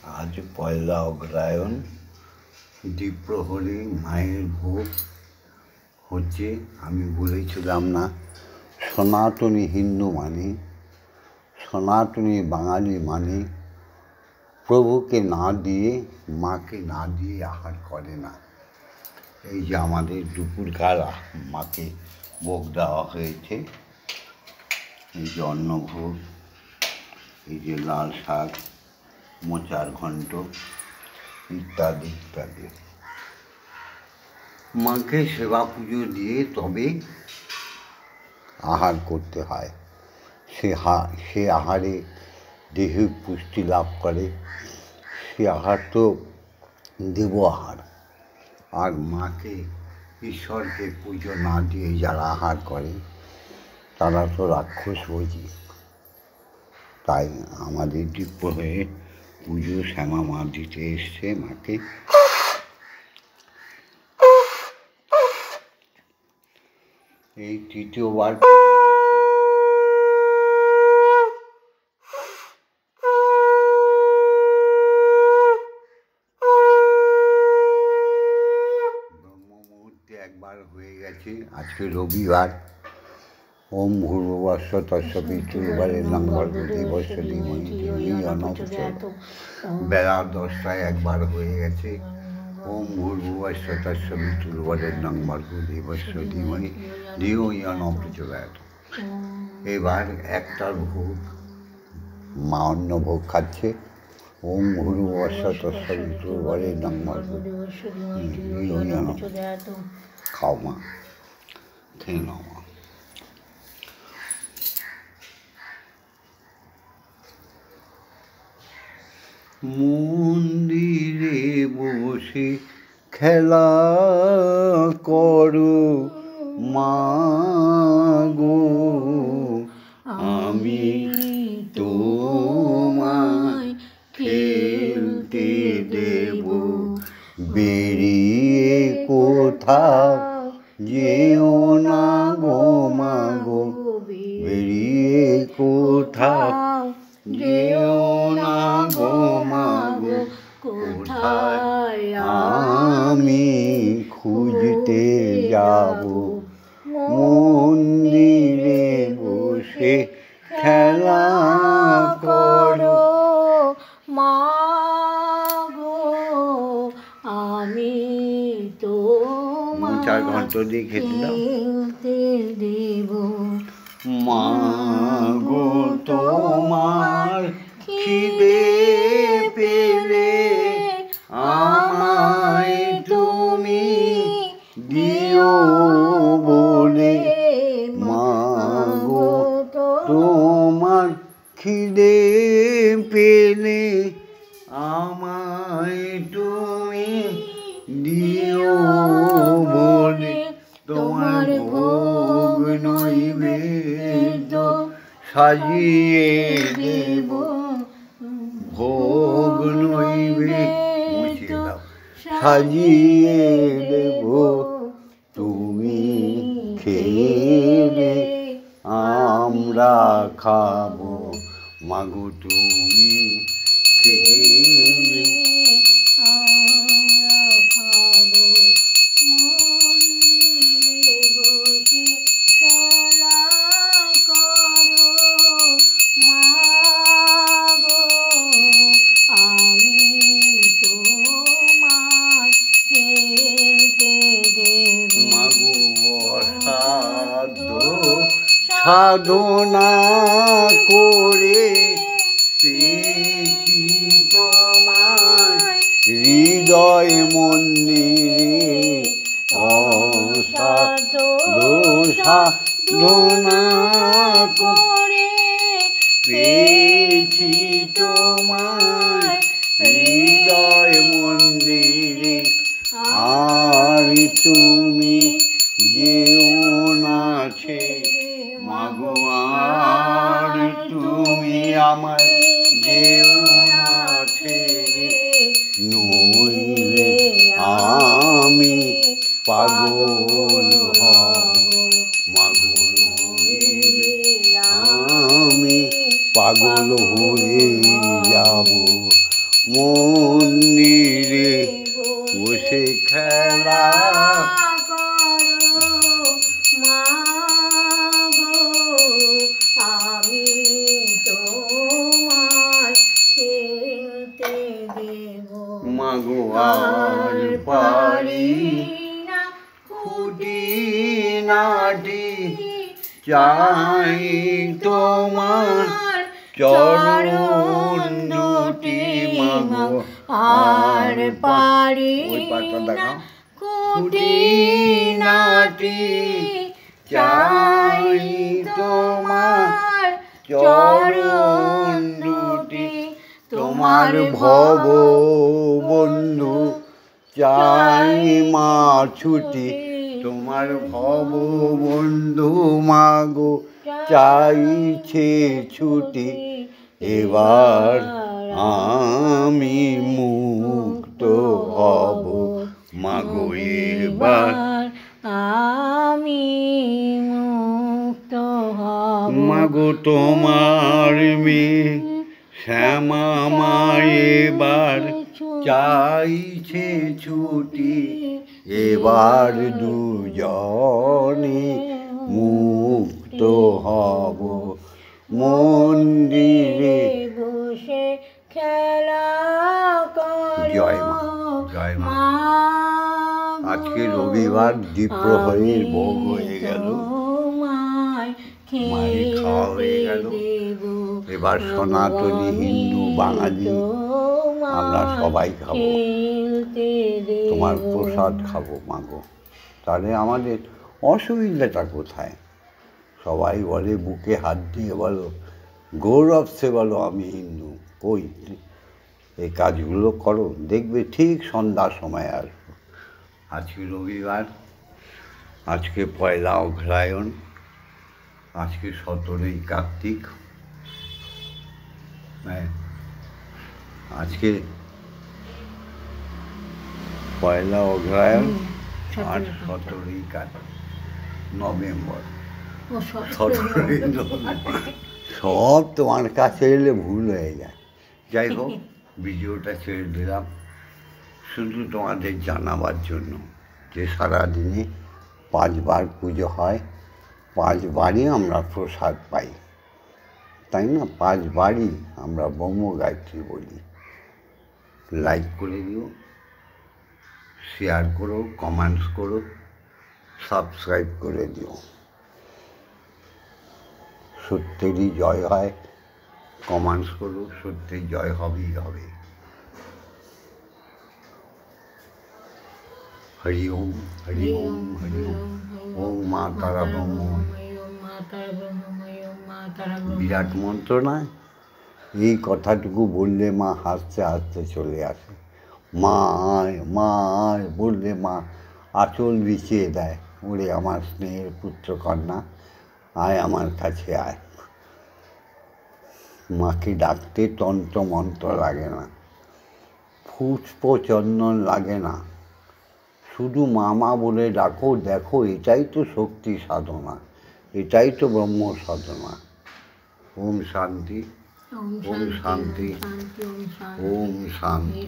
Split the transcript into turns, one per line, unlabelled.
আজ পয়লা অগ্রহায়ণ, দ্বিপ্রহরে মায়ের ভোগ হচ্ছে। আমি বলেছিলাম না, সনাতনী হিন্দু মানে, সনাতনী বাঙালি মানে প্রভুকে না দিয়ে, মাকে না দিয়ে আহার করে না। এই যে আমাদের দুপুরকার মাকে ভোগ দেওয়া হয়েছে, এই যে অন্নভোগ, এই যে লাল শাক, মোচার ঘণ্ট ইত্যাদি ইত্যাদি। মাকে সেবা পুজো দিয়ে তবে আহার করতে হয়। সে আহারে দেহে পুষ্টি লাভ করে। সে আহার তো দেব আহার। আর মাকে, ঈশ্বরকে পুজো না দিয়ে যারা আহার করে তারা তো রাক্ষস ভোজী। তাই আমাদের দ্বিপ্রহরে পুজো শ্যামা মা দিতে এসছে মাকে। এই তৃতীয়বার ব্রহ্ম মুহূর্তে একবার হয়ে গেছে। আজকে রবিবার। ওম ভূর্ভুবস্সুঃ তস্য পিতৃর্বরেণ্যং ভর্গো দেবস্য ধীমহি ধিয়ো ইয়ো নঃ প্রচোদয়াৎ। বেলা 10টায় একবার হয়ে গেছে। ওম ভূর্ভুবস্সুঃ তস্য পিতৃর্বরেণ্যং ভর্গো দেবস্য ধীমহি ধিয়ো ইয়ো নঃ প্রচোদয়াৎ। এবার একটার ভোগ, মা অন্ন ভোগ খাচ্ছে। ওম ভূর্ভুবস্সুঃ তস্য পিতৃর্বরেণ্যং ভর্গো ধিয়ো ইয়ো নঃ প্রচোদয়াৎ। খাও মা, খেয়ে নাও মা। মন্দিরে বসে খেলা করো মা গো, আমি তোমায় খেলতে দেব। বেরিয়ে কোথাও যেও না গো মা গো, বেরিয়ে কোথাও যেও না গো মা গো, কোথায় আমি খুঁজতে যাব। মন্দিরে বসে খেলা করো
মা গো, আমি
মোচার ঘণ্ট দিয়ে
খেলতে দেব।
মা গো তোমার খিদে পেলে আমায় তুমি দিও বলে। মা গো তোমার খিদে পেলে আমায় তুমি দিও বলে। তোমার ভোগ নৈবেদ্য সাজিয়ে দেব, ভোগ নৈবেদ্য সাজিয়ে দেব। তুমি খেলে আমরা খাবো, মাগো তুমি খেলে
আমরা খাবো। মন্দিরে বসে খেলা করো মা গো, আমি তোমায় খেলতে দেব।
মাগো অসাধ্য সাধনা করে পেয়েছি তোমায় হৃদয় মন্দিরে। অসাধ্য সাধনা
করে
পেয়েছি তোমায় হৃদয় মন্দিরে। আর তুমি যেও না ছেড়ে মাগো, আর তুমি আমায় যেও না ছেড়ে, নইলে আমি পাগল হব। মাগো নইলে আমি পাগল হয়ে যাব। মন্দিরে বসে খেলা মাগো আর পারি না খুঁটি নাটি চাই তোমার চরণ দুটি মাগো আর পারি না খুঁটি নাটি চাই তোমার চরণ দুটি তোমার ভব বন্ধু চাই মা ছুটি তোমার ভব বন্ধু মাগো চাইছে ছুটি এবার আমি মুক্ত হব মাগো এবার
আমি মুক্ত হব
মাগো তোমার মেয়ে শ্যামা মা এবার চাইছে ছুটি এবার দুজনে মুক্ত হব মন্দিরে
বসে খেলা
জয় মা জয় মা আজকে রবিবার দ্বীপ্রহরীর ভোগ হয়ে গেল মায়ের খাওয়া হয়ে গেল এবার সনাতনী হিন্দু বাঙালি আমরা সবাই খাবো তোমার প্রসাদ খাবো মাগো তাহলে আমাদের অসুবিধাটা কোথায় সবাই বলে বুকে হাত দিয়ে বলো গৌরব সে বলো আমি হিন্দু কই এই কাজগুলো করো দেখবে ঠিক সন্ধ্যার সময় আসবো আজকে রবিবার আজকে পয়লা অগ্রহায়ণ আজকে 17ই কার্তিক আজকে পয়লা অগ্রহায়ণ আর 17ই নভেম্বর 17ই নভেম্বর সব তোমার কাছে এলে ভুল হয়ে যায় যাই হোক ভিডিওটা ছেড়ে দিলাম শুধু তোমাদের জানাবার জন্য যে সারাদিনে 5 বার পুজো হয় 5 বারই আমরা প্রসাদ পাই তাই না 5 বারই আমরা ব্রহ্ম গায়ত্রী বলি লাইক করে দিও শেয়ার করো কমেন্টস করো সাবস্ক্রাইব করে দিও সত্যেরই জয় হয় কমেন্টস করো সত্যের জয় হবেই হবে হরি ওম হরি ওম হরি ওম ওম মা তারা ব্রহ্ম বিরাট মন্ত্র নয় এই কথাটুকু বললে মা হাসতে হাসতে চলে আসে মা আয় বললে মা আঁচল বিছিয়ে দেয় ওরে আমার স্নেহের পুত্রকন্যা আয় আমার কাছে আয় মাকে ডাকতে তন্ত্র মন্ত্র লাগে না পুষ্প চন্দন লাগে না শুধু মামা বলে ডাকো দেখো এটাই তো শক্তি সাধনা এটাই তো ব্রহ্ম সাধনা ওম শান্তি ওম শান্তি ওম শান্তি।